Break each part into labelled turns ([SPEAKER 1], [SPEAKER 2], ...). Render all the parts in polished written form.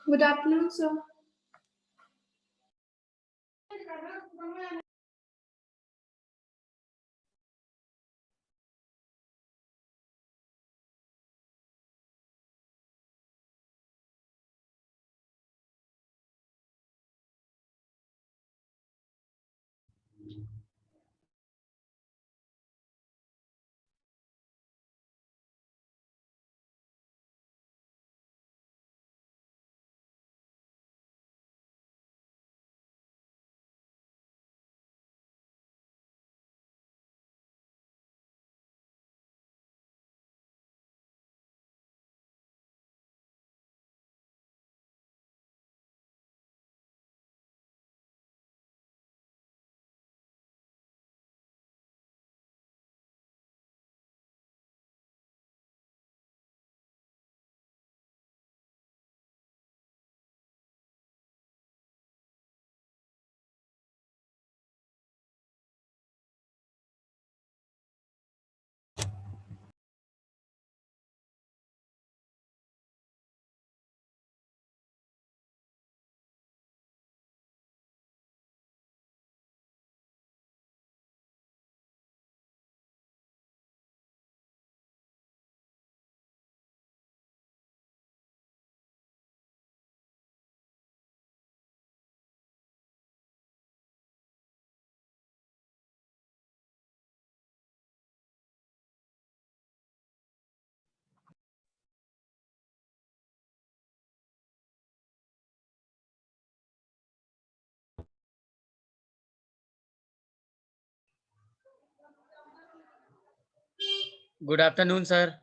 [SPEAKER 1] Good afternoon, sir.
[SPEAKER 2] Good afternoon, sir.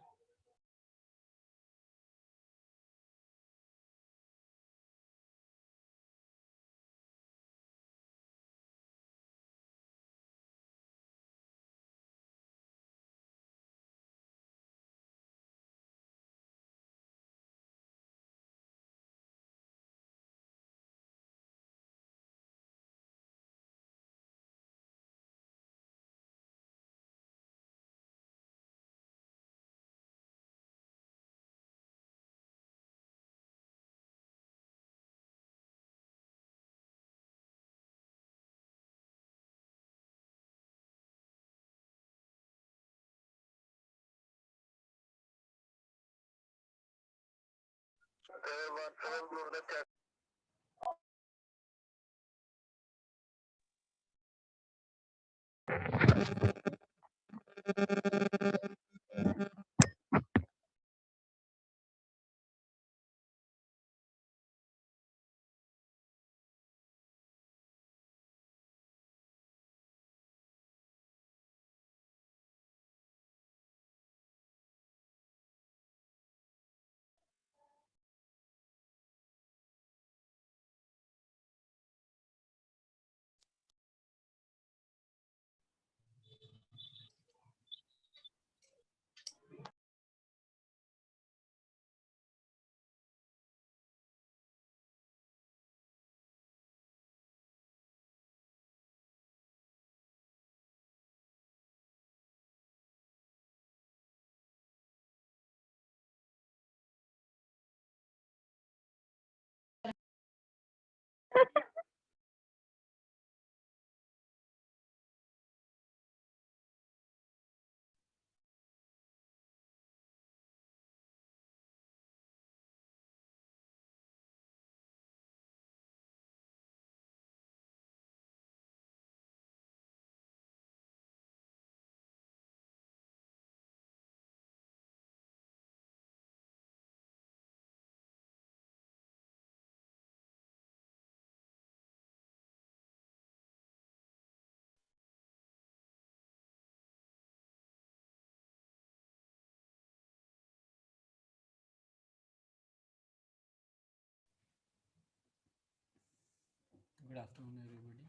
[SPEAKER 3] Good afternoon, everybody.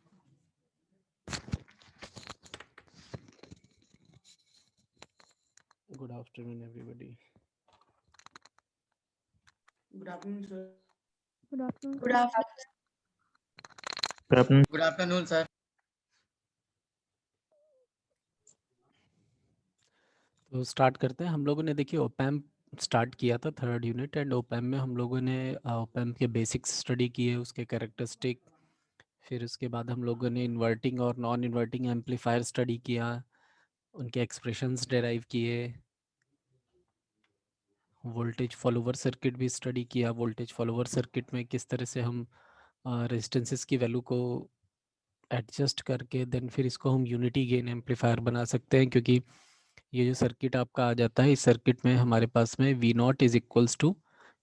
[SPEAKER 3] Good afternoon, everybody.
[SPEAKER 1] Good afternoon, sir.
[SPEAKER 4] Good afternoon,
[SPEAKER 1] Good
[SPEAKER 4] sir.
[SPEAKER 1] afternoon.
[SPEAKER 5] Good afternoon.
[SPEAKER 2] Good afternoon, sir.
[SPEAKER 3] तो start करते हैं। हम लोगों ने देखिए op-amp start किया था third unit, and ओपैम में हम लोगों ने ओपैम के बेसिक्स स्टडी किए, उसके कैरेक्टरिस्टिक, फिर उसके बाद हम लोगों ने इन्वर्टिंग और नॉन इन्वर्टिंग एम्पलीफायर स्टडी किया, उनके एक्सप्रेशंस डेराइव किए, वोल्टेज फॉलोवर सर्किट भी स्टडी किया। वोल्टेज फॉलोवर सर्किट में किस तरह से हम रेजिस्टेंसेस की वैल्यू को एडजस्ट करके देन फिर इसको हम यूनिटी गेन एम्पलीफायर बना सकते हैं, क्योंकि ये जो सर्किट आपका आ जाता है, इस सर्किट में हमारे पास में V naught is equals to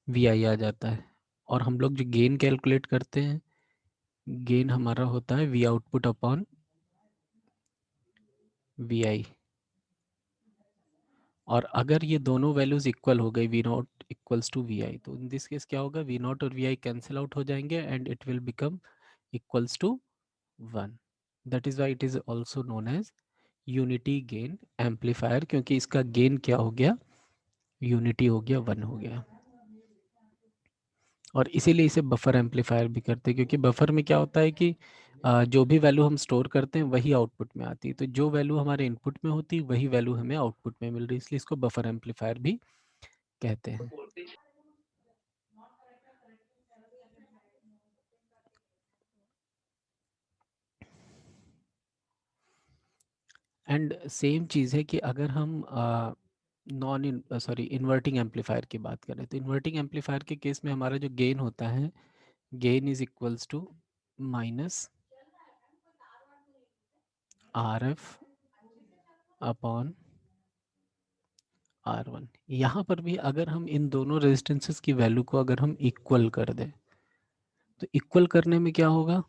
[SPEAKER 3] V I आ जाता है, और हम लोग जो गेन कैलकुलेट करते हैं, गेन हमारा होता है V output upon V I. और अगर ये दोनों वैल्यूज इक्वल हो गई, V naught equals to V I, तो इन दिस केस क्या होगा, वी नॉट और वी आई कैंसिल आउट हो जाएंगे and it will become equals to 1। That is why it is also known as unity gain amplifier, क्योंकि इसका gain क्या हो गया, यूनिटी हो गया, 1 हो गया। और इसीलिए इसे बफर एम्पलीफायर भी करते हैं, क्योंकि बफर में क्या होता है कि जो भी वैल्यू हम स्टोर करते हैं वही आउटपुट में आती है, तो जो वैल्यू हमारे इनपुट में होती है वही वैल्यू हमें आउटपुट में मिल रही है, इसलिए इसको बफर एम्पलीफायर भी कहते हैं। एंड सेम चीज़ है कि अगर हम इन्वर्टिंग एम्पलीफायर की बात करें, तो इन्वर्टिंग एम्पलीफायर के केस में हमारा जो गेन होता है, gain is equals to minus R F upon R1। यहाँ पर भी अगर हम इन दोनों रेजिस्टेंसेस की वैल्यू को अगर हम इक्वल कर दें, तो इक्वल करने में क्या होगा,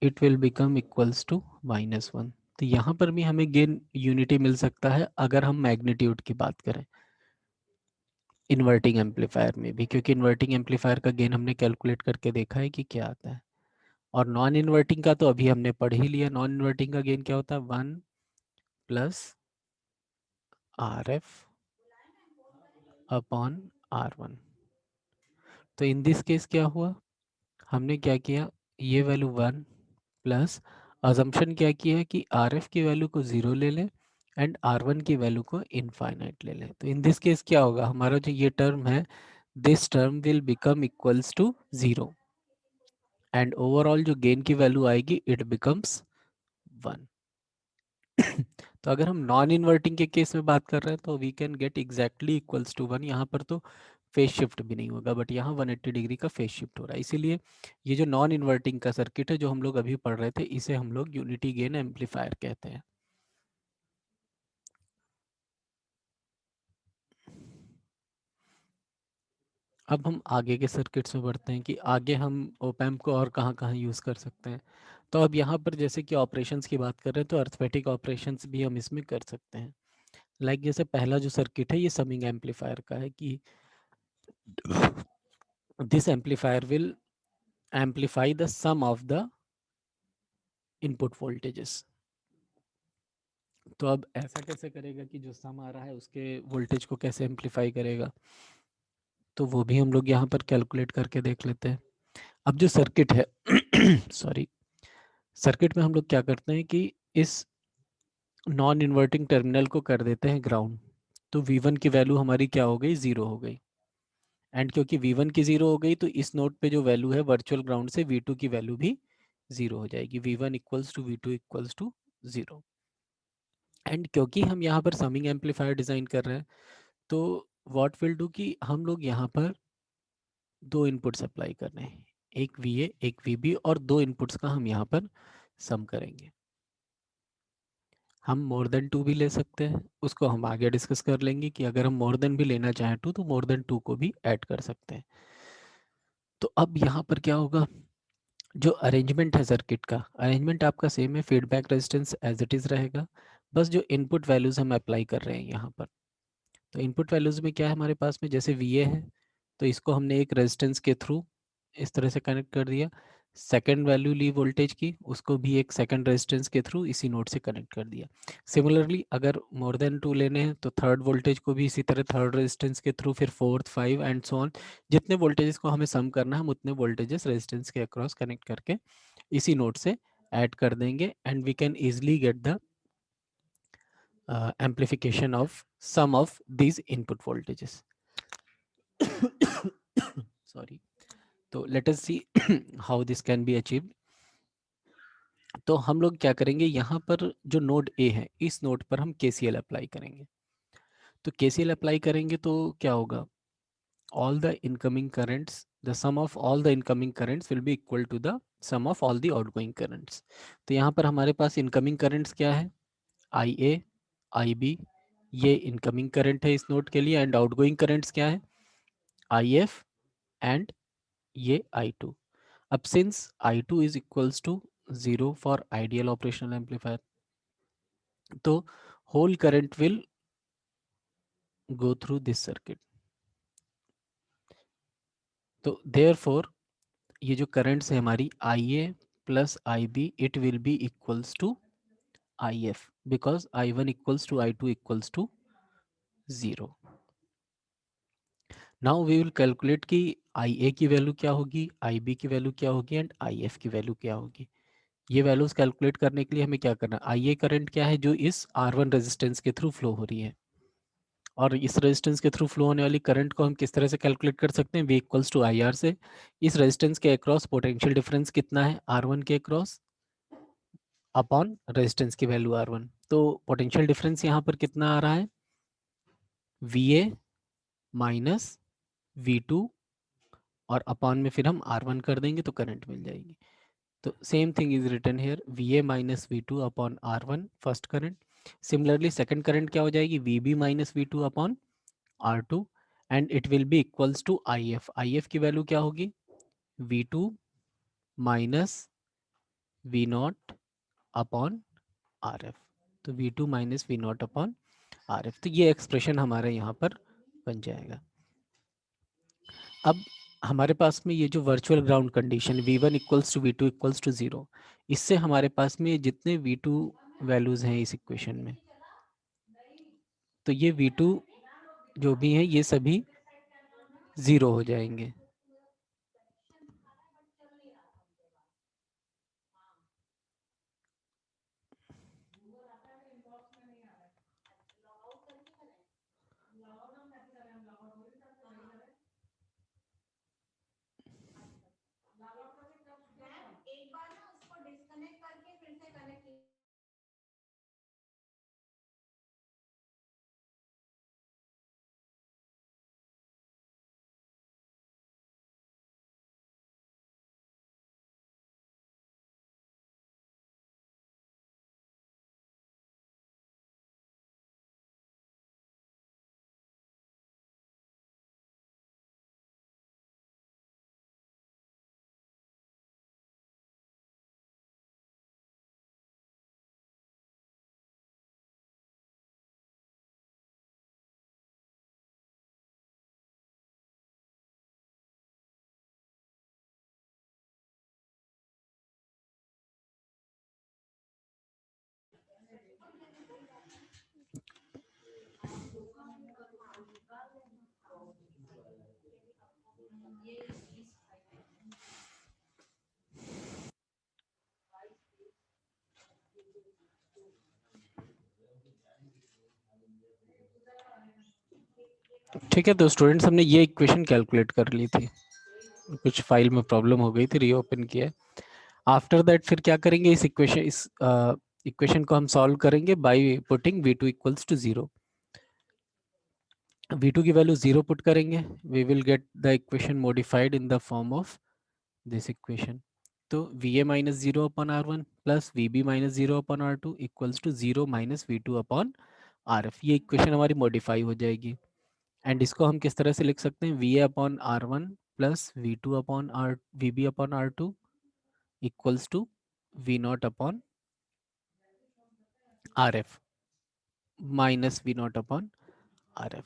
[SPEAKER 3] it will become equals to -1। तो यहाँ पर भी हमें गेन यूनिटी मिल सकता है अगर हम मैग्नीट्यूड की बात करें इन्वर्टिंग एम्पलीफायर में भी, क्योंकि इन्वर्टिंग एम्पलीफायर का गेन हमने कैलकुलेट करके देखा है कि क्या आता है। और नॉन इन्वर्टिंग का तो अभी हमने पढ़ ही लिया, नॉन इन्वर्टिंग का गेन क्या होता है, 1 प्लस RF अपॉन R1। तो इन दिस केस क्या हुआ, हमने क्या किया, ये वैल्यू 1 प्लस अजम्पशन क्या किया है कि RF की वैल्यू को 0 ले लें एंड R1 की वैल्यू को इनफाइनाइट ले लें। तो इन दिस केस क्या होगा, हमारा जो ये टर्म है, this term will become equals to 0 and overall जो गेन की वैल्यू आएगी इट बिकम्स 1। तो अगर हम नॉन इन्वर्टिंग के केस में बात कर रहे हैं तो we can get exactly equals to 1। यहाँ पर तो फेस शिफ्ट भी नहीं होगा, बट यहाँ 180 डिग्री का फेस शिफ्ट हो रहा है, इसीलिए ये जो नॉन इन्वर्टिंग का सर्किट है जो हम लोग अभी पढ़ रहे थे, इसे हम लोग यूनिटी गेन एम्पलीफायर कहते हैं। अब हम आगे के सर्किट्स में बढ़ते हैं कि आगे हम ओपैम्प को और कहाँ कहाँ यूज़ कर सकते हैं। तो अब यहाँ पर जैसे कि ऑपरेशंस की बात कर रहे हैं, तो अर्थमेटिक ऑपरेशंस भी हम इसमें कर सकते हैं। लाइक जैसे पहला जो सर्किट है ये समिंग एम्पलीफायर का है कि this amplifier will amplify the sum of the input voltages। तो अब ऐसा कैसे करेगा कि जो सम आ रहा है उसके वोल्टेज को कैसे एम्पलीफाई करेगा, तो वो भी हम लोग यहाँ पर कैलकुलेट करके देख लेते हैं। अब जो सर्किट है सॉरी, सर्किट में हम लोग क्या करते हैं कि इस नॉन इन्वर्टिंग टर्मिनल को कर देते हैं ग्राउंड, तो V1 की वैल्यू हमारी क्या हो गई, 0 हो गई। एंड क्योंकि V1 की 0 हो गई तो इस नोड पे जो वैल्यू है वर्चुअल ग्राउंड से V2 की वैल्यू भी 0 हो जाएगी, V1 equals to V2 equals to 0। And क्योंकि हम यहाँ पर समिंग एम्पलीफायर डिज़ाइन कर रहे हैं, तो व्हाट विल डू कि हम लोग यहाँ पर दो इनपुट्स अप्लाई कर रहे हैं, एक VA एक VB, और दो इनपुट्स का हम यहाँ पर सम करेंगे। हम मोर देन 2 भी ले सकते हैं, उसको हम आगे डिस्कस कर लेंगे कि अगर हम मोर देन भी लेना चाहें तो मोर देन 2 को भी ऐड कर सकते हैं। तो अब यहाँ पर क्या होगा, जो अरेंजमेंट है सर्किट का, अरेंजमेंट आपका सेम है, feedback resistance as it is रहेगा, बस जो इनपुट वैल्यूज़ हम अप्लाई कर रहे हैं यहाँ पर। तो इनपुट वैल्यूज़ में क्या है हमारे पास में, जैसे VA है तो इसको हमने एक रेजिस्टेंस के थ्रू इस तरह से कनेक्ट कर दिया, सेकंड वैल्यू ली वोल्टेज की, उसको भी एक सेकंड रेजिस्टेंस के थ्रू इसी नोड से कनेक्ट कर दिया। सिमिलरली अगर मोर देन 2 लेने हैं तो थर्ड वोल्टेज को भी इसी तरह थर्ड रेजिस्टेंस के थ्रू, फिर फोर्थ, 5 एंड सो ऑन, जितने वोल्टेजेस को हमें सम करना है हम उतने वोल्टेजेस रेजिस्टेंस के अक्रॉस कनेक्ट करके इसी नोड से ऐड कर देंगे and we can easily get the amplification of sum of these input voltages. Sorry. तो let us see how this can be achieved. तो हम लोग क्या करेंगे, यहाँ पर जो नोड ए है इस नोड पर हम KCL अप्लाई करेंगे. तो KCL अप्लाई करेंगे तो क्या होगा, all the incoming currents, the sum of all the incoming currents will be equal to the sum of all the outgoing currents. तो यहाँ पर हमारे पास incoming currents क्या है, IA, IB, ये incoming current है इस नोड के लिए, and outgoing currents क्या है, IF and ये I2. अब since I2 is equals to 0 for ideal operational amplifier, तो whole current will go through this circuit. तो therefore ये जो करंट्स है हमारी IA plus IB, it will be equals to IF because I1 equals to I2 equals to 0. Now we will calculate कि IA की value क्या होगी, IB की वैल्यू क्या होगी एंड IF की वैल्यू क्या होगी. ये वैल्यूज कैलकुलेट करने के लिए हमें क्या करना है, IA करंट क्या है जो इस R1 रेजिस्टेंस के थ्रू फ्लो हो रही है, और इस रेजिस्टेंस के थ्रू फ्लो होने वाली करंट को हम किस तरह से कैलकुलेट कर सकते हैं, V इक्वल्स टू IR से. इस रेजिस्टेंस के अक्रॉस पोटेंशियल डिफरेंस कितना है R1 के अक्रॉस अपॉन रेजिस्टेंस की वैल्यू R1. तो पोटेंशियल डिफरेंस यहाँ पर कितना आ रहा है, VA माइनस V2 और अपॉन में फिर हम R1 कर देंगे तो करंट मिल जाएगी. तो same thing is written here, VA minus V2 upon R1 first current. Similarly second current क्या हो जाएगी, VB minus V2 upon R2 and it will be equals to IF. IF की वैल्यू क्या होगी, V2 minus V0 upon RF. तो V2 minus V0 upon RF. तो ये expression हमारे यहाँ पर बन जाएगा. अब हमारे पास में ये जो virtual ground condition V1 equals to V2 equals to 0, इससे हमारे पास में जितने V2 वैल्यूज हैं इस इक्वेशन में, तो ये V2 जो भी हैं ये सभी 0 हो जाएंगे. ठीक है, तो स्टूडेंट्स हमने ये इक्वेशन कैलकुलेट कर ली थी, कुछ फाइल में प्रॉब्लम हो गई थी, रीओपन किया. आफ्टर दैट फिर क्या करेंगे, इस इक्वेशन को हम सॉल्व करेंगे by putting V2 equals to 0. V2 की वैल्यू 0 पुट करेंगे, we will get the equation modified in the form of this equation. तो VA minus 0 upon R1 plus VB minus 0 upon R2 equals to 0 minus V2 upon RF. ये equation हमारी modify हो जाएगी. And इसको हम किस तरह से लिख सकते हैं, VA upon R1 plus V2 upon VB upon R2 equals to V0 upon RF minus V0 upon RF.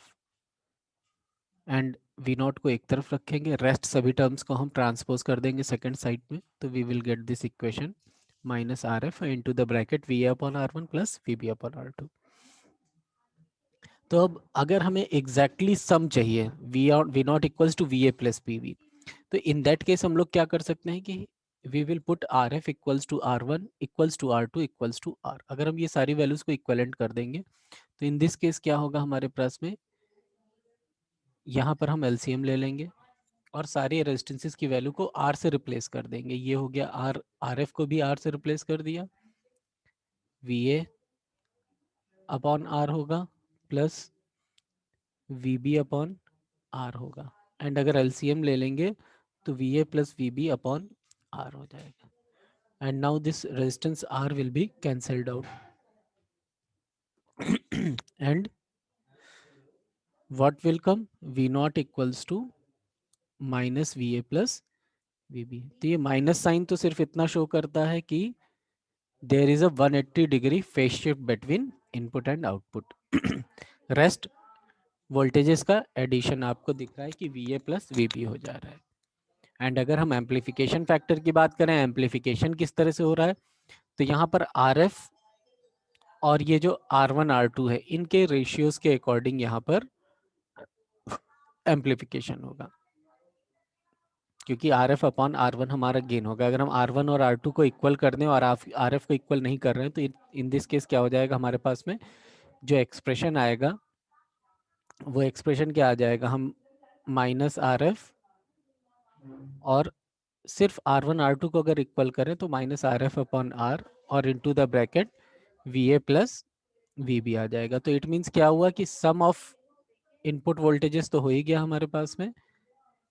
[SPEAKER 3] And V0 को एक तरफ रखेंगे, रेस्ट सभी टर्म्स को हम ट्रांसपोज कर देंगे सेकंड साइड में. तो we will get this equation minus RF into the bracket VA upon R1 plus VB upon R2. तो अब अगर हमें एग्जैक्टली सम चाहिए, V0 equals to VA plus PB, तो इन दैट केस हम लोग क्या कर सकते हैं कि we will put R F equals to R1 equals to R2 equals to R। अगर हम ये सारी वैल्यूज को इक्वलेंट कर देंगे तो इन दिस केस क्या होगा हमारे पास में, यहाँ पर हम एलसीएम ले लेंगे और सारी रेजिस्टेंसेस की वैल्यू को R से रिप्लेस कर देंगे। ये हो गया R, RF को भी R से रिप्लेस कर दिया, VA अपॉन R होगा प्लस VB अपॉन R होगा। एंड अगर एलसीएम ले लेंगे तो VA plus VB upon R हो जाएगा। And now this resistance R will be cancelled out. And what will come? V naught equals to minus VA plus VB. तो ये minus sign तो सिर्फ इतना शो करता है कि there is a 180 degree phase shift between input and output. Rest voltages का addition आपको दिख रहा है कि VA plus VB हो जा रहा है। एंड अगर हम एम्पलीफिकेशन फैक्टर की बात करें, एम्पलीफिकेशन किस तरह से हो रहा है, तो यहाँ पर RF और ये जो R1 R2 है इनके रेशियोज के अकॉर्डिंग यहाँ पर एम्पलीफिकेशन होगा, क्योंकि RF अपॉन R1 हमारा गेन होगा। अगर हम R1 और R2 को इक्वल कर दें और RF को इक्वल नहीं कर रहे हैं तो इन दिस केस क्या हो जाएगा, हमारे पास में जो एक्सप्रेशन आएगा वो एक्सप्रेशन क्या आ जाएगा, हम माइनस RF और सिर्फ R1 R2 को अगर इक्वल करें तो माइनस RF अपॉन R और into the bracket VA plus VB आ जाएगा। तो इट मीन्स क्या हुआ कि सम ऑफ इनपुट वोल्टेजेस तो हो ही गया हमारे पास में,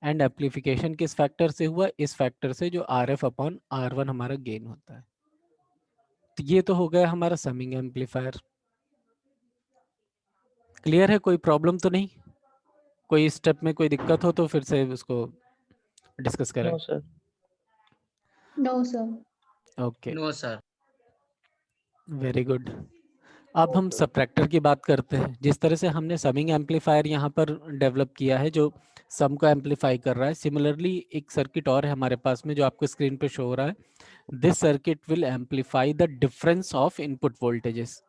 [SPEAKER 3] एंड एम्पलीफिकेशन किस फैक्टर से हुआ, इस फैक्टर से जो RF अपॉन R1 हमारा गेन होता है। तो ये तो हो गया हमारा समिंग एम्पलीफायर। क्लियर है, कोई प्रॉब्लम तो नहीं, कोई स्टेप में कोई दिक्कत हो तो फिर से उसको डिस्कस करें।
[SPEAKER 5] No sir.
[SPEAKER 1] No, sir.
[SPEAKER 3] Okay,
[SPEAKER 2] no sir.
[SPEAKER 3] Very good. अब हम सबट्रैक्टर की बात करते हैं। जिस तरह से हमने समिंग एम्पलीफायर यहाँ पर डेवलप किया है जो सम को एम्पलीफाई कर रहा है, सिमिलरली एक सर्किट और है हमारे पास में जो आपको स्क्रीन पे शो हो रहा है। This circuit will amplify the difference of input voltages.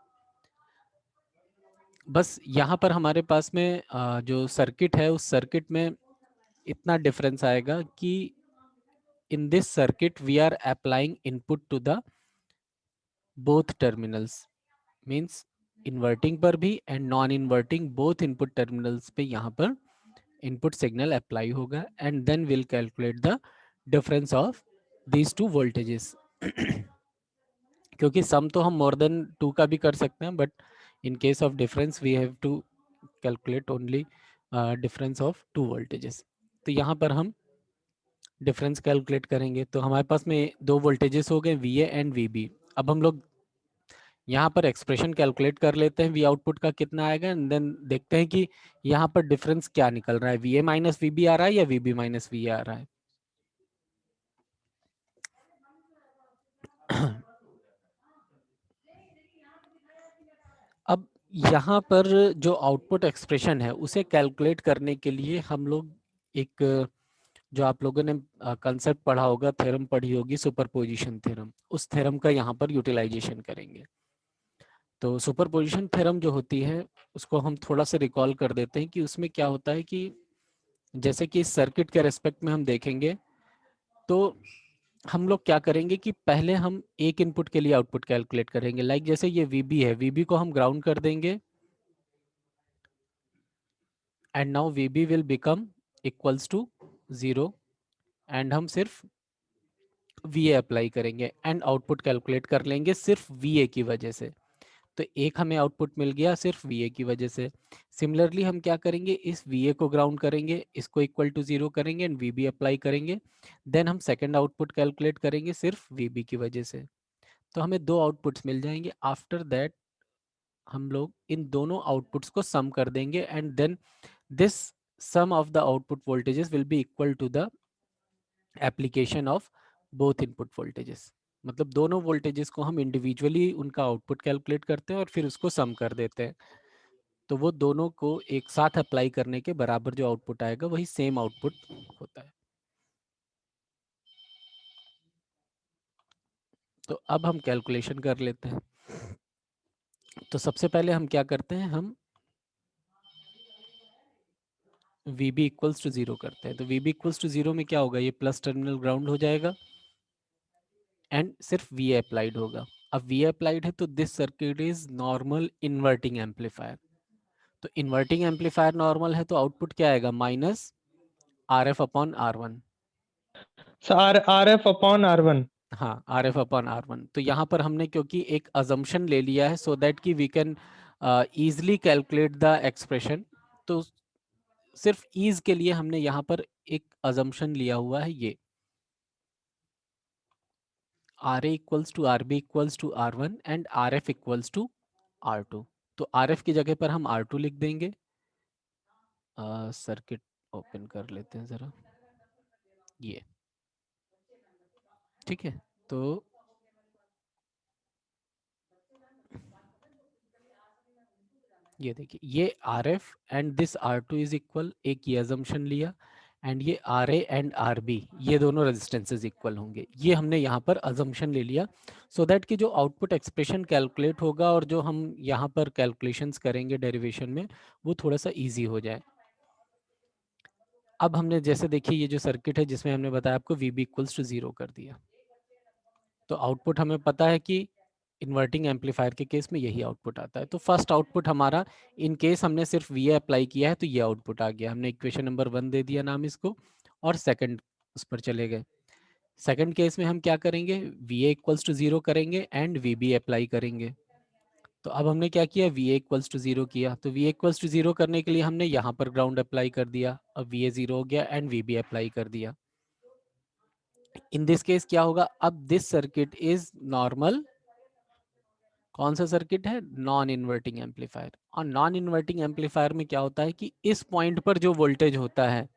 [SPEAKER 3] बस यहाँ पर हमारे पास में जो सर्किट है उस सर्किट में इतना डिफरेंस आएगा कि in this circuit we are applying input to the both terminals, means inverting पर भी and non inverting both input terminals पे यहाँ पर इनपुट सिग्नल अप्लाई होगा, and then will calculate the difference of these two voltages. क्योंकि sum तो हम more than 2 का भी कर सकते हैं, but in case of difference we have to calculate only difference of 2 voltages. तो यहाँ पर हम डिफरेंस कैलकुलेट करेंगे तो हमारे पास में 2 वोल्टेजेस हो गए VA एंड VB। अब हम लोग यहाँ पर एक्सप्रेशन कैलकुलेट कर लेते हैं, वी आउटपुट का कितना आएगा, एंड देन देखते हैं कि यहाँ पर डिफरेंस क्या निकल रहा है, VA माइनस VB आ रहा है या VB माइनस VA आ रहा है। अब यहाँ पर जो आउटपुट एक्सप्रेशन है उसे कैलकुलेट करने के लिए हम लोग एक जो आप लोगों ने कंसेप्ट पढ़ा होगा, थ्योरम पढ़ी होगी, सुपरपोजिशन थ्योरम, उस थ्योरम का यहाँ पर यूटिलाइजेशन करेंगे। तो सुपरपोजिशन थ्योरम जो होती है उसको हम थोड़ा सा रिकॉल कर देते हैं कि उसमें क्या होता है कि जैसे कि इस सर्किट के रेस्पेक्ट में हम देखेंगे तो हम लोग क्या करेंगे कि पहले हम एक इनपुट के लिए आउटपुट कैलकुलेट करेंगे। लाइक जैसे ये VB है, VB को हम ग्राउंड कर देंगे and now VB will become equals to 0 and हम सिर्फ VA अप्लाई करेंगे एंड आउटपुट कैलकुलेट कर लेंगे सिर्फ VA की वजह से। तो एक हमें आउटपुट मिल गया सिर्फ VA की वजह से। सिमिलरली हम क्या करेंगे, इस VA को ग्राउंड करेंगे, इसको इक्वल टू 0 करेंगे एंड VB अप्लाई करेंगे, देन हम सेकंड आउटपुट कैलकुलेट करेंगे सिर्फ VB की वजह से। तो हमें 2 आउटपुट्स मिल जाएंगे। आफ्टर दैट हम लोग इन दोनों आउटपुट्स को सम कर देंगे and then this sum of the output voltages will be equal to the application of both input voltages. मतलब दोनों वोल्टेजेस को हम इंडिविजुअली उनका आउटपुट कैलकुलेट करते हैं और फिर उसको सम कर देते हैं। तो वो दोनों को एक साथ अप्लाई करने के बराबर जो आउटपुट आएगा वही सेम आउटपुट होता है। तो अब हम कैलकुलेशन कर लेते हैं। तो सबसे पहले हम क्या करते हैं, हम VB इक्वल्स टू 0 करते हैं। तो VB इक्वल्स टू 0 में क्या होगा, ये प्लस टर्मिनल ग्राउंड हो जाएगा एंड सिर्फ वी अप्लाइड होगा। अब वी अप्लाइड है तो this circuit is normal inverting amplifier. तो इन्वर्टिंग एम्पलीफायर नॉर्मल है तो आउटपुट क्या आएगा, minus R F upon R one.
[SPEAKER 5] R F upon R1।
[SPEAKER 3] हाँ, R F upon R one. तो यहाँ पर हमने क्योंकि एक अजम्पशन ले लिया है सो दैट कि we can easily calculate the expression, तो सिर्फ ईज के लिए हमने यहाँ पर एक अजम्पशन लिया हुआ है, ये R A equals to R B equals to R one and R F equals to R two. तो आर एफ की जगह पर हम आर टू लिख देंगे। सर्किट ओपन कर लेते हैं ज़रा, ये ठीक है। तो ये देखिए, ये R F and this R two is equal, एक ये अजम्पशन लिया, एंड ये R A and R B, ये दोनों रेजिस्टेंसेज इक्वल होंगे, ये हमने यहाँ पर अजम्पशन ले लिया सो दैट कि जो आउटपुट एक्सप्रेशन कैलकुलेट होगा और जो हम यहाँ पर कैलकुलेशंस करेंगे डेरिवेशन में, वो थोड़ा सा इजी हो जाए। अब हमने जैसे देखिए ये जो सर्किट है जिसमें हमने बताया आपको वी बी इक्वल्स टू 0 कर दिया, तो आउटपुट हमें पता है कि इन्वर्टिंग एम्पलीफायर के केस में यही आउटपुट आता है। तो फर्स्ट आउटपुट हमारा, इन केस हमने सिर्फ वी अप्लाई किया है तो ये आउटपुट आ गया, हमने इक्वेशन नंबर 1 दे दिया नाम इसको, और सेकंड उस पर चले गए। सेकंड केस में हम क्या करेंगे, वी ए इक्वल्स टू 0 करेंगे एंड वी बी अप्लाई करेंगे। तो अब हमने क्या किया, वी ए इक्वल्स टू 0 किया, तो वी ए इक्वल्स टू 0 करने के लिए हमने यहाँ पर ग्राउंड अप्लाई कर दिया, अब वी ए 0 हो गया एंड वी बी अप्लाई कर दिया। इन दिस केस क्या होगा, अब दिस सर्किट इज नॉर्मल, कौन सा सर्किट है, नॉन इन्वर्टिंग एम्पलीफायर। और नॉन इन्वर्टिंग एम्पलीफायर में क्या होता है कि इस पॉइंट पर जो वोल्टेज होता है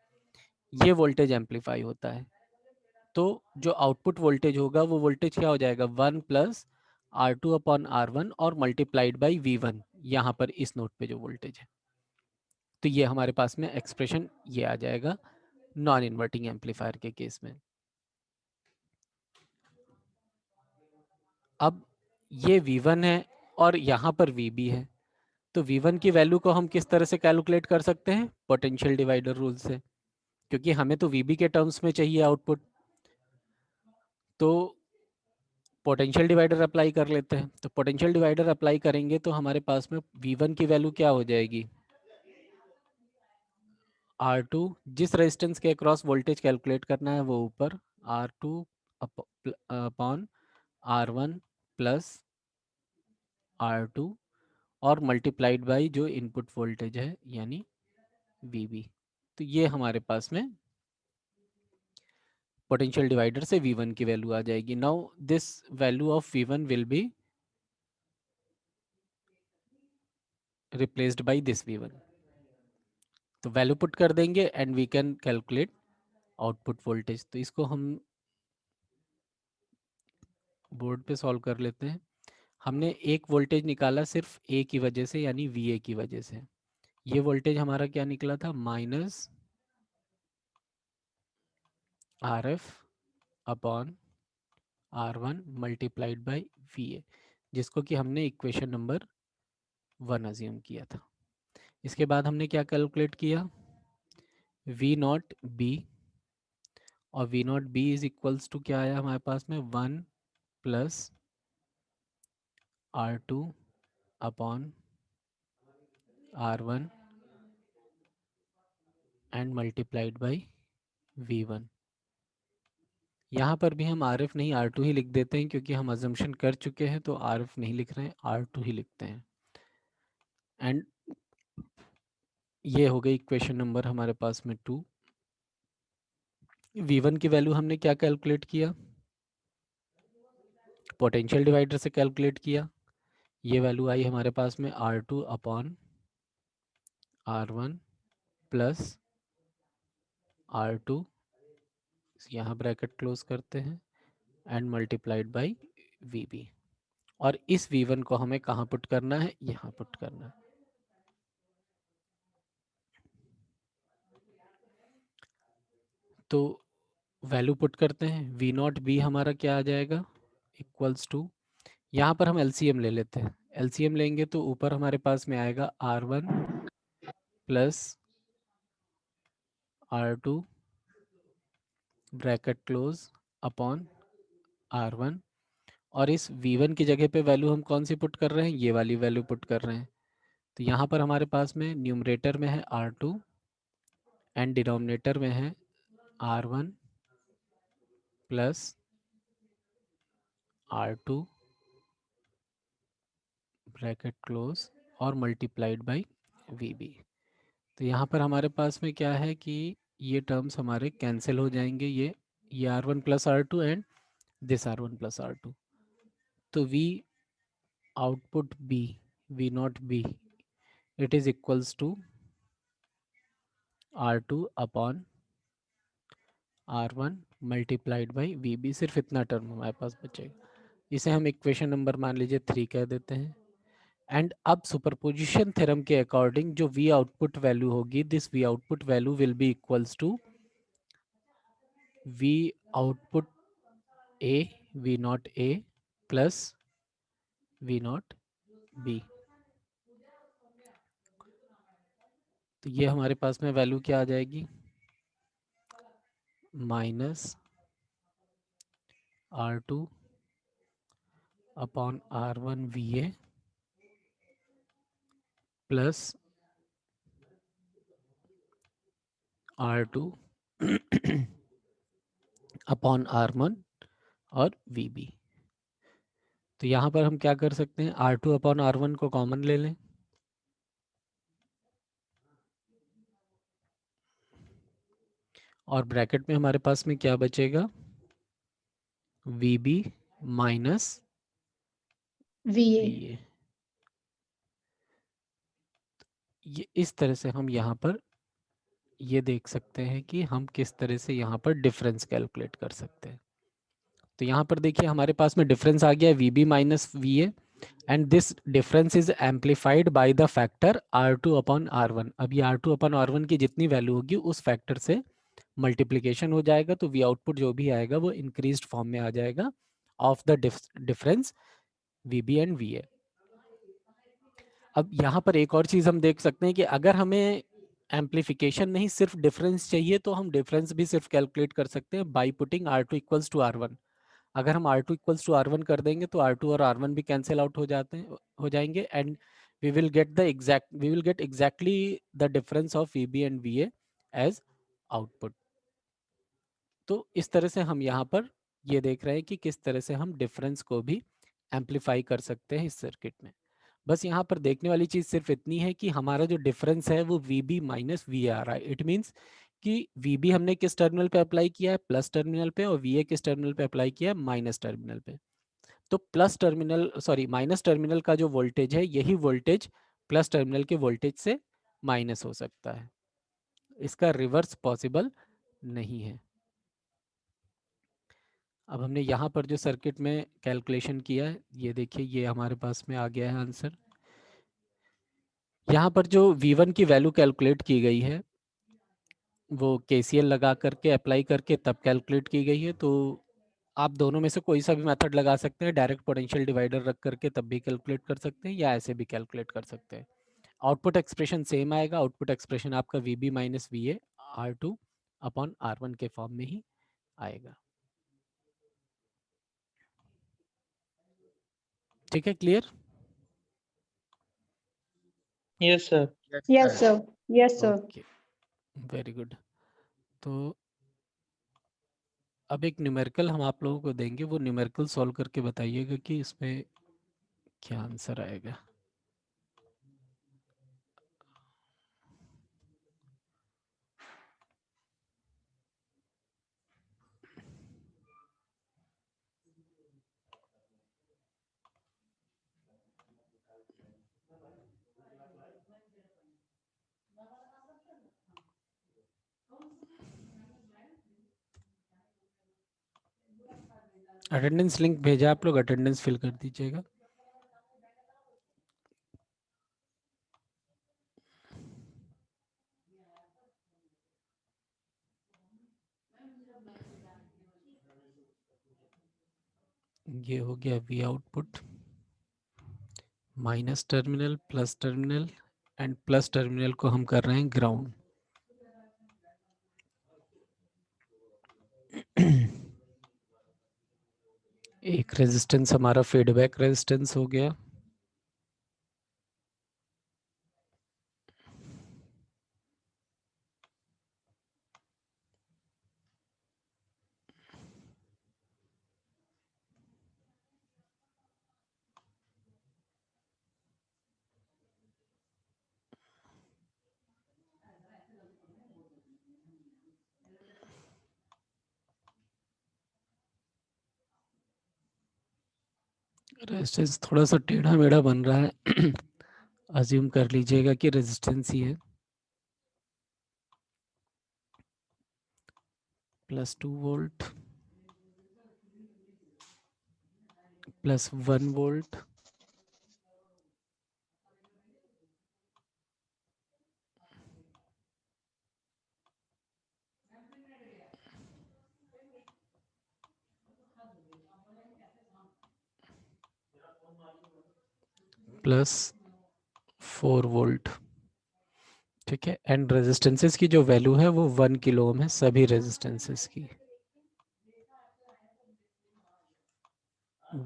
[SPEAKER 3] ये वोल्टेज एम्पलीफाई होता है, तो जो आउटपुट वोल्टेज होगा वो वोल्टेज क्या हो जाएगा, 1 plus R two upon R one और मल्टीप्लाइड बाई वी वन, यहाँ पर इस नोट पे जो वोल्टेज है। तो ये हमारे पास में एक्सप्रेशन ये आ जाएगा नॉन इन्वर्टिंग एम्पलीफायर के केस में। अब ये V1 है और यहाँ पर VB है, तो V1 की वैल्यू को हम किस तरह से कैलकुलेट कर सकते हैं, पोटेंशियल डिवाइडर रूल से, क्योंकि हमें तो VB के टर्म्स में चाहिए आउटपुट। तो पोटेंशियल डिवाइडर अप्लाई कर लेते हैं, तो पोटेंशियल डिवाइडर अप्लाई करेंगे तो हमारे पास में V1 की वैल्यू क्या हो जाएगी, R2, जिस रेजिस्टेंस के अक्रॉस वोल्टेज कैलकुलेट करना है वो ऊपर, R2 upon R1 plus R2 और मल्टीप्लाइड बाई जो इनपुट वोल्टेज है यानी VB। तो ये हमारे पास में पोटेंशियल डिवाइडर से V1 की वैल्यू आ जाएगी। Now this value of V1 will be replaced by this V1। तो वैल्यू पुट कर देंगे and we can calculate output voltage. तो इसको हम बोर्ड पे सॉल्व कर लेते हैं। हमने एक वोल्टेज निकाला सिर्फ ए की वजह से यानी VA की वजह से, ये वोल्टेज हमारा क्या निकला था, minus RF upon R1 multiplied by VA, जिसको कि हमने इक्वेशन नंबर 1 अज्यूम किया था। इसके बाद हमने क्या कैलकुलेट किया, V नॉट B, और V naught B is equals to क्या आया हमारे पास में, 1 plus R2 upon R1 and multiplied by V1। यहाँ पर भी हम RF नहीं R2 ही लिख देते हैं क्योंकि हम अजम्पशन कर चुके हैं, तो RF नहीं लिख रहे हैं, R2 ही लिखते हैं। एंड ये हो गई इक्वेशन नंबर हमारे पास में 2। V1 की वैल्यू हमने क्या कैलकुलेट किया, पोटेंशियल डिवाइडर से कैलकुलेट किया, ये वैल्यू आई हमारे पास में R2 upon R1 plus R2, यहाँ ब्रैकेट क्लोज करते हैं, एंड मल्टीप्लाइड बाई VB। और इस V1 को हमें कहाँ पुट करना है, यहाँ पुट करना है। तो वैल्यू पुट करते हैं, V नॉट B हमारा क्या आ जाएगा, इक्वल्स टू, यहाँ पर हम LCM ले लेते हैं, LCM लेंगे तो ऊपर हमारे पास में आएगा R1 plus R2 bracket close upon R1 और इस V1 की जगह पे वैल्यू हम कौन सी पुट कर रहे हैं, ये वाली वैल्यू पुट कर रहे हैं। तो यहाँ पर हमारे पास में न्यूमरेटर में है R2 एंड डिनोमिनेटर में है R1 plus R2 bracket close और मल्टीप्लाइड बाई VB। तो यहाँ पर हमारे पास में क्या है कि ये टर्म्स हमारे कैंसिल हो जाएंगे, ये R1 plus R2 and this R1 plus R2। तो V output B, V naught B, it is equals to R2 upon R1 multiplied by VB। सिर्फ इतना टर्म हमारे पास बचेगा। इसे हम इक्वेशन नंबर मान लीजिए 3 कह देते हैं। एंड अब सुपरपोजिशन थ्योरम के अकॉर्डिंग जो V आउटपुट वैल्यू होगी, this V output value will be equals to V output A, V naught A plus V naught B। तो ये हमारे पास में वैल्यू क्या आ जाएगी, minus R2 upon R1 VA plus R2 upon R1 और VB। तो यहाँ पर हम क्या कर सकते हैं, R2 अपॉन R1 को कॉमन ले लें और ब्रैकेट में हमारे पास में क्या बचेगा, VB माइनस
[SPEAKER 1] VA.
[SPEAKER 3] VA। ये इस तरह से हम यहाँ पर ये देख सकते हैं कि हम किस तरह से यहाँ पर डिफरेंस कैलकुलेट कर सकते हैं। तो यहाँ पर देखिए हमारे पास में डिफरेंस आ गया VB minus VA and this difference is amplified by the factor R2 upon R1। अब ये R2 अपॉन R1 की जितनी वैल्यू होगी उस फैक्टर से मल्टीप्लिकेशन हो जाएगा, तो V आउटपुट जो भी आएगा वो इंक्रीज्ड फॉर्म में आ जाएगा of the difference VB and VA। अब यहाँ पर एक और चीज़ हम देख सकते हैं कि अगर हमें एम्पलीफिकेशन नहीं सिर्फ डिफरेंस चाहिए तो हम डिफरेंस भी सिर्फ कैलकुलेट कर सकते हैं by putting R2 equals to R1। अगर हम R2 इक्वल्स टू R1 कर देंगे तो R2 और R1 भी कैंसिल आउट हो जाएंगे and we will get exactly the difference of VB and VA as output. तो इस तरह से हम यहाँ पर ये देख रहे हैं कि किस तरह से हम डिफरेंस को भी एम्पलीफाई कर सकते हैं इस सर्किट में। बस यहाँ पर देखने वाली चीज़ सिर्फ इतनी है कि हमारा जो डिफरेंस है वो VB माइनस VA आ रहा है। इट मीन्स कि VB हमने किस टर्मिनल पे अप्लाई किया है, प्लस टर्मिनल पे, और VA किस टर्मिनल पे अप्लाई किया है, माइनस टर्मिनल पे। तो माइनस टर्मिनल का जो वोल्टेज है यही वोल्टेज प्लस टर्मिनल के वोल्टेज से माइनस हो सकता है, इसका रिवर्स पॉसिबल नहीं है। अब हमने यहाँ पर जो सर्किट में कैलकुलेशन किया है ये देखिए, ये हमारे पास में आ गया है आंसर। यहाँ पर जो V1 की वैल्यू कैलकुलेट की गई है वो KCL लगा करके अप्लाई करके तब कैलकुलेट की गई है। तो आप दोनों में से कोई सा भी मेथड लगा सकते हैं, डायरेक्ट पोटेंशियल डिवाइडर रख करके तब भी कैलकुलेट कर सकते हैं या ऐसे भी कैलकुलेट कर सकते हैं। आउटपुट एक्सप्रेशन सेम आएगा, आउटपुट एक्सप्रेशन आपका VB minus VA R2 upon R1 के फॉर्म में ही आएगा। ठीक है, clear?
[SPEAKER 5] Yes, sir.
[SPEAKER 1] Yes, sir. Yes, sir.
[SPEAKER 3] Okay, very good. तो अब एक न्यूमेरिकल हम आप लोगों को देंगे, वो न्यूमेरिकल सॉल्व करके बताइएगा कि इसमें क्या आंसर आएगा। अटेंडेंस लिंक भेजा, आप लोग अटेंडेंस फिल कर दीजिएगा। ये हो गया V output, minus terminal, plus terminal and plus terminal को हम कर रहे हैं ग्राउंड। एक रेजिस्टेंस हमारा फीडबैक रेजिस्टेंस हो गया। रेजिस्टेंस थोड़ा सा टेढ़ा मेढ़ा बन रहा है। अज्यूम कर लीजिएगा कि रेजिस्टेंस ही है। +2 वोल्ट +1 वोल्ट +4 वोल्ट। ठीक है, एंड रेजिस्टेंसेस की जो वैल्यू है वो 1 किलो ओम है, सभी रेजिस्टेंसेस की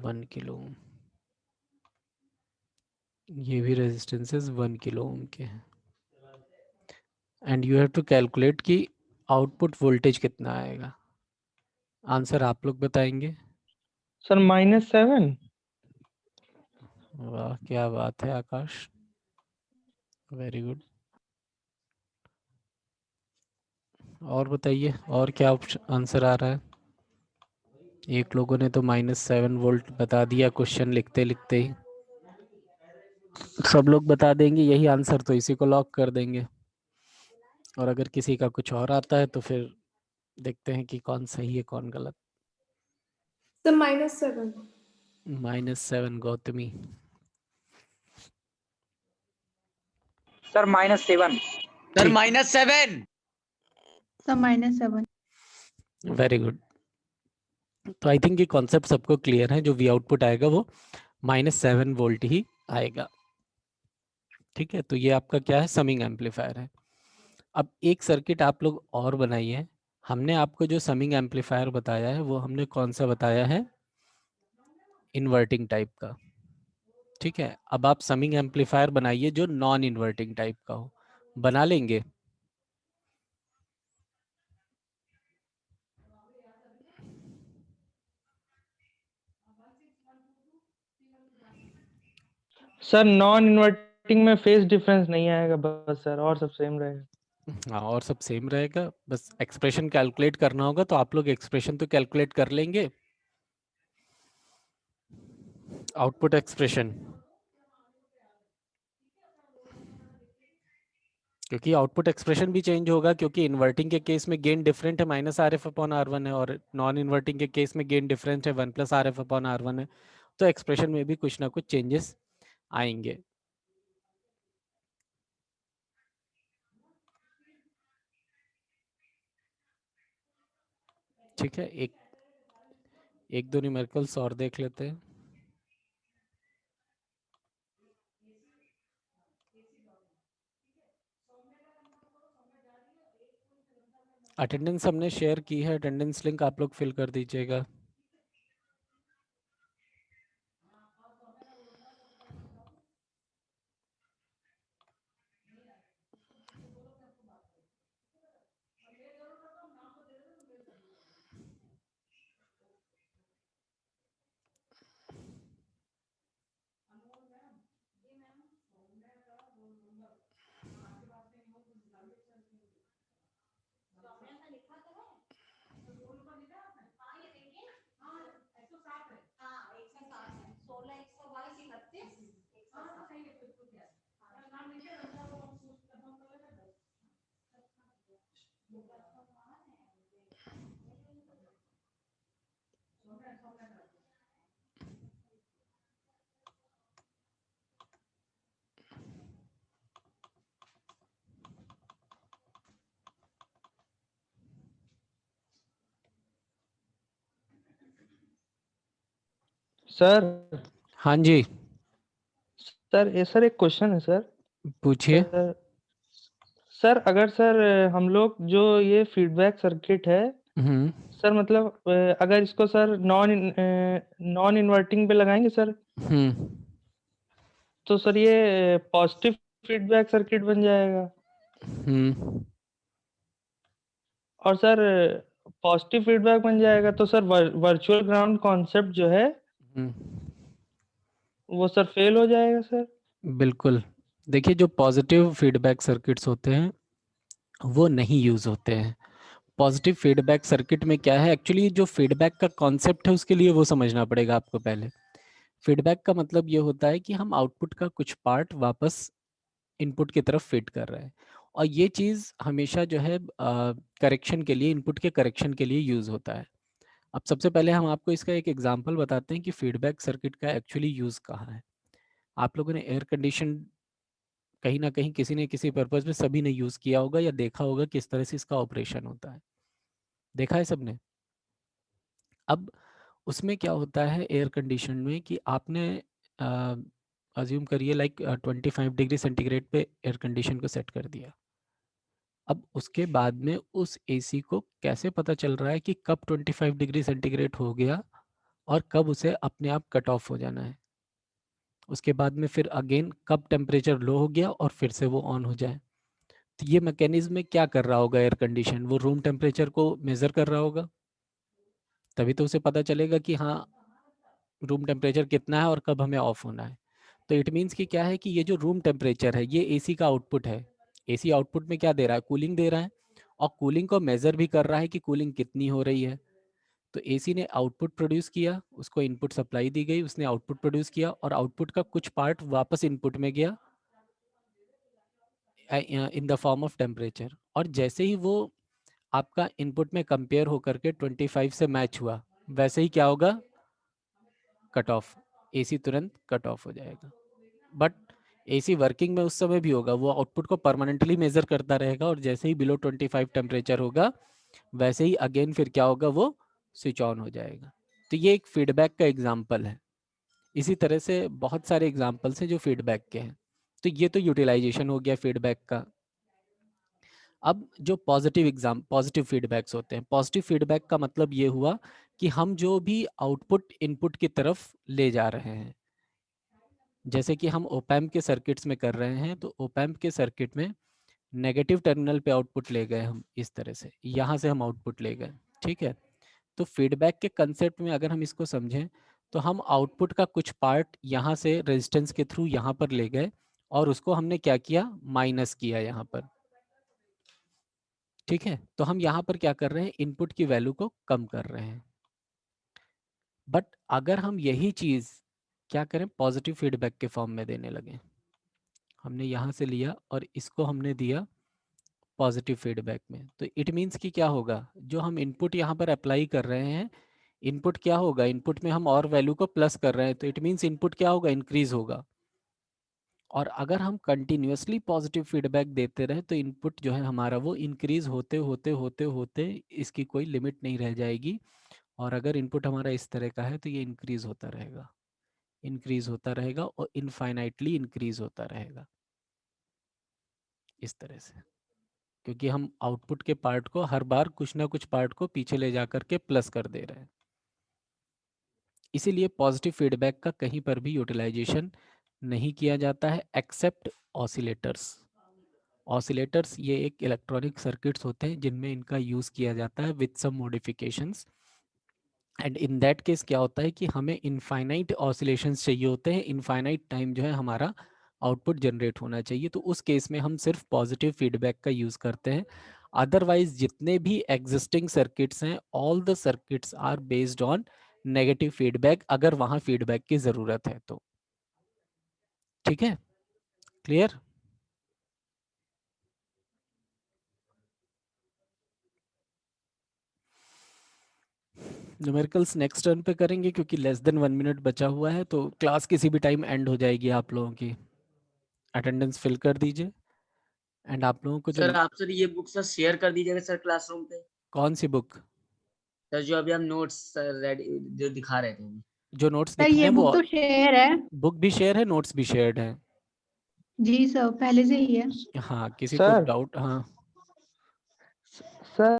[SPEAKER 3] 1 किलो ओम। ये भी रेजिस्टेंसेस 1 किलो ओम के हैं। And you have to calculate कि आउटपुट वोल्टेज कितना आएगा। आंसर आप लोग बताएंगे।
[SPEAKER 5] सर -7।
[SPEAKER 3] वाह, क्या बात है आकाश, वेरी गुड। और बताइए, और क्या आंसर आ रहा है। एक लोगों ने तो -7 वोल्ट बता दिया क्वेश्चन लिखते लिखते ही। सब लोग बता देंगे यही आंसर, तो इसी को लॉक कर देंगे। और अगर किसी का कुछ और आता है तो फिर देखते हैं कि कौन सही है कौन गलत।
[SPEAKER 4] सर -7।
[SPEAKER 3] -7 गौतमी।
[SPEAKER 6] सर -7।
[SPEAKER 2] सर
[SPEAKER 3] ठीक।
[SPEAKER 2] -7।
[SPEAKER 1] So -7.
[SPEAKER 3] Very good. तो आई थिंक ये कॉन्सेप्ट सबको क्लियर है। जो वी आउटपुट आएगा वो -7 वोल्ट ही आएगा। ठीक है, तो ये आपका क्या है, समिंग एम्पलीफायर है। अब एक सर्किट आप लोग और बनाइए। हमने आपको जो समिंग एम्पलीफायर बताया है वो हमने कौन सा बताया है, इन्वर्टिंग टाइप का। ठीक है, अब आप समिंग एम्पलीफायर बनाइए जो नॉन इन्वर्टिंग टाइप का हो। बना लेंगे।
[SPEAKER 5] सर नॉन इन्वर्टिंग में फेज डिफरेंस नहीं आएगा बस सर, और सब सेम रहेगा।
[SPEAKER 3] हाँ, और सब सेम रहेगा, बस एक्सप्रेशन कैलकुलेट करना होगा। तो आप लोग एक्सप्रेशन तो कैलकुलेट कर लेंगे, आउटपुट एक्सप्रेशन। क्योंकि आउटपुट एक्सप्रेशन भी चेंज होगा, क्योंकि इन्वर्टिंग के केस में गेन डिफरेंट है, -RF/R1 है, और नॉन इन्वर्टिंग के केस में गेन डिफरेंट है, 1 + RF/R1 है। तो एक्सप्रेशन में भी कुछ ना कुछ चेंजेस आएंगे। ठीक है, एक दो न्यूमेरिकल्स और देख लेते हैं। अटेंडेंस हमने शेयर की है, अटेंडेंस लिंक आप लोग फिल कर दीजिएगा।
[SPEAKER 5] सर
[SPEAKER 3] हाँ जी,
[SPEAKER 5] सर एक क्वेश्चन है सर।
[SPEAKER 3] पूछिए।
[SPEAKER 5] सर सर अगर सर हम लोग जो ये फीडबैक सर्किट है सर मतलब अगर इसको सर नॉन इन्वर्टिंग पे लगाएंगे सर, तो सर ये पॉजिटिव फीडबैक सर्किट बन जाएगा। और सर पॉजिटिव फीडबैक बन जाएगा तो सर वर्चुअल ग्राउंड कॉन्सेप्ट जो है वो सर फेल हो जाएगा सर।
[SPEAKER 3] बिल्कुल। देखिए, जो पॉजिटिव फीडबैक सर्किट्स होते हैं वो नहीं यूज़ होते हैं। पॉजिटिव फीडबैक सर्किट में क्या है, एक्चुअली जो फीडबैक का कॉन्सेप्ट है उसके लिए वो समझना पड़ेगा आपको पहले। फीडबैक का मतलब ये होता है कि हम आउटपुट का कुछ पार्ट वापस इनपुट की तरफ फीड कर रहे हैं, और ये चीज़ हमेशा जो है करेक्शन के लिए, इनपुट के करेक्शन के लिए यूज़ होता है। अब सबसे पहले हम आपको इसका एक एग्जांपल बताते हैं कि फीडबैक सर्किट का एक्चुअली यूज़ कहाँ है। आप लोगों ने एयर कंडीशन कहीं ना कहीं किसी न किसी पर्पज़ में सभी ने यूज़ किया होगा या देखा होगा किस तरह से इसका ऑपरेशन होता है। देखा है सबने? अब उसमें क्या होता है एयर कंडीशन में कि आपने अज्यूम करिए लाइक 25 डिग्री सेंटीग्रेड पे एयर कंडीशन को सेट कर दिया। अब उसके बाद में उस एसी को कैसे पता चल रहा है कि कब 25 डिग्री सेंटीग्रेड हो गया और कब उसे अपने आप कट ऑफ हो जाना है। उसके बाद में फिर अगेन कब टेम्परेचर लो हो गया और फिर से वो ऑन हो जाए। तो ये मैकेनिज्म में क्या कर रहा होगा एयर कंडीशन, वो रूम टेम्परेचर को मेज़र कर रहा होगा, तभी तो उसे पता चलेगा कि हाँ रूम टेम्परेचर कितना है और कब हमें ऑफ होना है। तो इट मीन्स कि क्या है कि ये जो रूम टेम्परेचर है ये एसी का आउटपुट है। एसी आउटपुट में क्या दे रहा है, कूलिंग दे रहा है, और कूलिंग को मेज़र भी कर रहा है कि कूलिंग कितनी हो रही है। तो एसी ने आउटपुट प्रोड्यूस किया, उसको इनपुट सप्लाई दी गई, उसने आउटपुट प्रोड्यूस किया और आउटपुट का कुछ पार्ट वापस इनपुट में गया इन द फॉर्म ऑफ टेम्परेचर। और जैसे ही वो आपका इनपुट में कंपेयर होकर के 25 से मैच हुआ, वैसे ही क्या होगा, कट ऑफ, एसी तुरंत कट ऑफ हो जाएगा। बट एसी वर्किंग में उस समय भी होगा, वो आउटपुट को परमानेंटली मेजर करता रहेगा, और जैसे ही बिलो 25 टेम्परेचर होगा वैसे ही अगेन फिर क्या होगा, वो स्विच ऑन हो जाएगा। तो ये एक फीडबैक का एग्जाम्पल है। इसी तरह से बहुत सारे एग्जाम्पल्स हैं जो फीडबैक के हैं। तो ये तो यूटिलाइजेशन हो गया फीडबैक का। अब जो पॉजिटिव फीडबैक्स होते हैं, पॉजिटिव फीडबैक का मतलब ये हुआ कि हम जो भी आउटपुट इनपुट की तरफ ले जा रहे हैं, जैसे कि हम ओपैम्प के सर्किट्स में कर रहे हैं, तो ओपैम्प के सर्किट में नेगेटिव टर्मिनल पे आउटपुट ले गए हम, इस तरह से यहाँ से हम आउटपुट ले गए, ठीक है। तो फीडबैक के कंसेप्ट में अगर हम इसको समझें तो हम आउटपुट का कुछ पार्ट यहाँ से रेजिस्टेंस के थ्रू यहाँ पर ले गए और उसको हमने क्या किया, माइनस किया यहाँ पर, ठीक है। तो हम यहाँ पर क्या कर रहे हैं, इनपुट की वैल्यू को कम कर रहे हैं। बट अगर हम यही चीज़ क्या करें, पॉजिटिव फीडबैक के फॉर्म में देने लगे, हमने यहाँ से लिया और इसको हमने दिया पॉजिटिव फीडबैक में, तो इट मीन्स कि क्या होगा, जो हम इनपुट यहाँ पर अप्लाई कर रहे हैं, इनपुट क्या होगा, इनपुट में हम और वैल्यू को प्लस कर रहे हैं, तो इट मीन्स इनपुट क्या होगा, इंक्रीज होगा। और अगर हम कंटिन्यूसली पॉजिटिव फीडबैक देते रहे तो इनपुट जो है हमारा वो इंक्रीज होते होते होते होते इसकी कोई लिमिट नहीं रह जाएगी। और अगर इनपुट हमारा इस तरह का है तो ये इंक्रीज होता रहेगा, इंक्रीज होता रहेगा और इनफाइनाइटली इंक्रीज होता रहेगा इस तरह से, क्योंकि हम आउटपुट के पार्ट को हर बार कुछ ना कुछ पार्ट को पीछे ले जा करके प्लस कर दे रहे हैं। इसीलिए पॉजिटिव फीडबैक का कहीं पर भी यूटिलाइजेशन नहीं किया जाता है एक्सेप्ट ऑसिलेटर्स। ऑसिलेटर्स ये एक इलेक्ट्रॉनिक सर्किट्स होते हैं जिनमें इनका यूज़ किया जाता है with some modifications. And in that case क्या होता है कि हमें इनफाइनाइट ऑसिलेशंस चाहिए होते हैं, इनफाइनाइट टाइम जो है हमारा आउटपुट जनरेट होना चाहिए, तो उस केस में हम सिर्फ पॉजिटिव फीडबैक का यूज़ करते हैं। अदरवाइज जितने भी एग्जिस्टिंग सर्किट्स हैं, all the circuits are based on negative feedback, अगर वहाँ फीडबैक की ज़रूरत है तो। ठीक है, क्लियर? न्यूमेरिकल्स नेक्स्ट टर्न पे करेंगे क्योंकि लेस देन 1 मिनट बचा हुआ है, तो क्लास किसी भी टाइम एंड हो जाएगी। आप लोगों की अटेंडेंस फिल कर दीजिए। एंड आप लोगों को जो
[SPEAKER 2] सर आप सर ये बुक सर शेयर कर दीजिएगा सर क्लासरूम पे।
[SPEAKER 3] कौन सी बुक?
[SPEAKER 2] सर जो अभी हम नोट्स सर रेडी जो दिखा रहे थे,
[SPEAKER 3] जो नोट्स
[SPEAKER 1] सर
[SPEAKER 3] दिखाए
[SPEAKER 1] ये
[SPEAKER 3] हैं
[SPEAKER 1] बुक
[SPEAKER 3] वो
[SPEAKER 1] तो शेयर है।
[SPEAKER 3] बुक भी शेयर है, नोट्स भी शेयर्ड है।
[SPEAKER 1] जी सर, पहले से ही है।
[SPEAKER 3] हाँ, किसी को
[SPEAKER 5] सर
[SPEAKER 3] डाउट? हाँ
[SPEAKER 5] सर